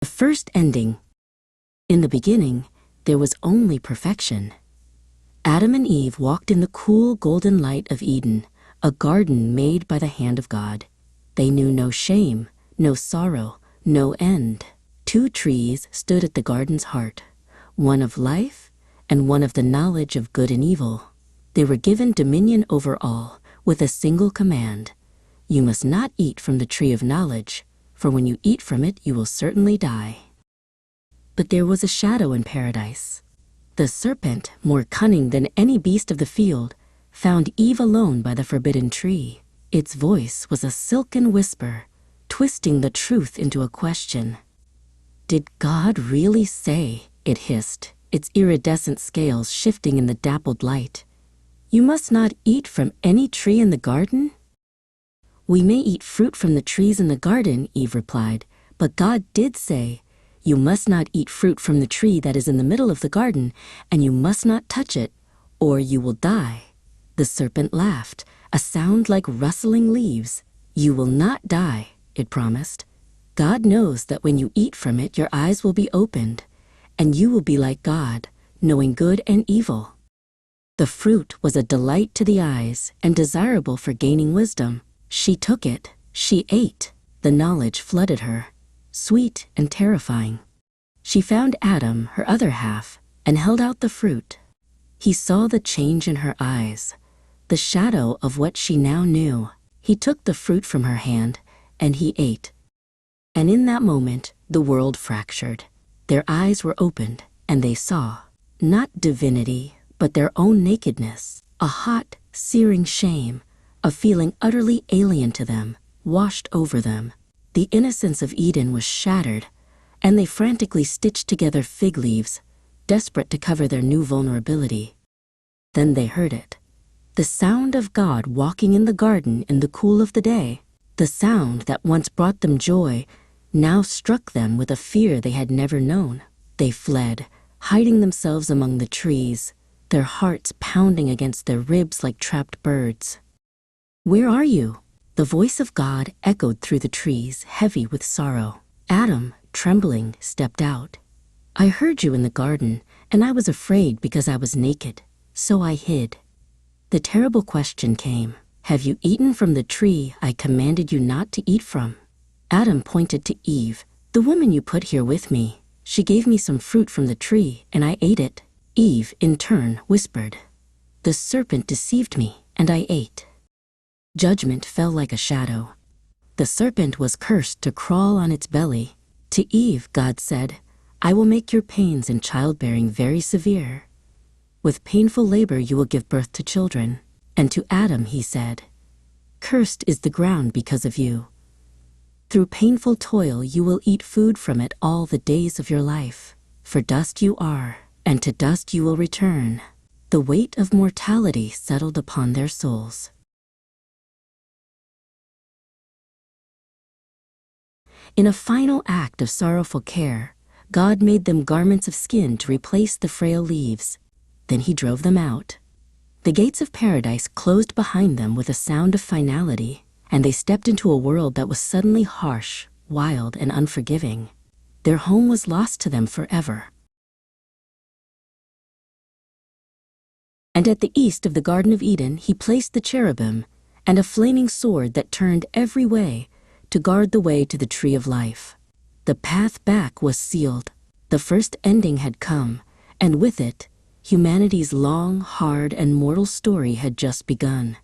The first ending. In the beginning, there was only perfection. Adam and Eve walked in the cool golden light of Eden, a garden made by the hand of God. They knew no shame, no sorrow, no end. 2 trees stood at the garden's heart, one of life and one of the knowledge of good and evil. They were given dominion over all, with a single command: you must not eat from the tree of knowledge, for when you eat from it you will certainly die. But there was a shadow in paradise. The serpent, more cunning than any beast of the field, found Eve alone by the forbidden tree. Its voice was a silken whisper, twisting the truth into a question. Did God really say, it hissed, its iridescent scales shifting in the dappled light, you must not eat from any tree in the garden? We may eat fruit from the trees in the garden, Eve replied, but God did say, you must not eat fruit from the tree that is in the middle of the garden, and you must not touch it, or you will die. The serpent laughed, a sound like rustling leaves. You will not die, it promised. God knows that when you eat from it, your eyes will be opened, and you will be like God, knowing good and evil. The fruit was a delight to the eyes and desirable for gaining wisdom. She took it, she ate. The knowledge flooded her, sweet and terrifying. She found Adam, her other half, and held out the fruit. He saw the change in her eyes, the shadow of what she now knew. He took the fruit from her hand, and he ate. And in that moment, the world fractured. Their eyes were opened, and they saw, not divinity, but their own nakedness, a hot, searing shame, a feeling utterly alien to them, washed over them. The innocence of Eden was shattered, and they frantically stitched together fig leaves, desperate to cover their new vulnerability. Then they heard it. The sound of God walking in the garden in the cool of the day. The sound that once brought them joy now struck them with a fear they had never known. They fled, hiding themselves among the trees, their hearts pounding against their ribs like trapped birds. Where are you? The voice of God echoed through the trees, heavy with sorrow. Adam, trembling, stepped out. I heard you in the garden, and I was afraid because I was naked, so I hid. The terrible question came, have you eaten from the tree I commanded you not to eat from? Adam pointed to Eve, the woman you put here with me. She gave me some fruit from the tree, and I ate it. Eve, in turn, whispered, the serpent deceived me, and I ate. Judgment fell like a shadow. The serpent was cursed to crawl on its belly. To Eve, God said, I will make your pains in childbearing very severe. With painful labor you will give birth to children. And to Adam he said, cursed is the ground because of you. Through painful toil you will eat food from it all the days of your life. For dust you are, and to dust you will return. The weight of mortality settled upon their souls. In a final act of sorrowful care, God made them garments of skin to replace the frail leaves. Then he drove them out. The gates of paradise closed behind them with a sound of finality, and they stepped into a world that was suddenly harsh, wild, and unforgiving. Their home was lost to them forever. And at the east of the Garden of Eden he placed the cherubim and a flaming sword that turned every way to guard the way to the tree of life. The path back was sealed. The first ending had come, and with it, humanity's long, hard, and mortal story had just begun.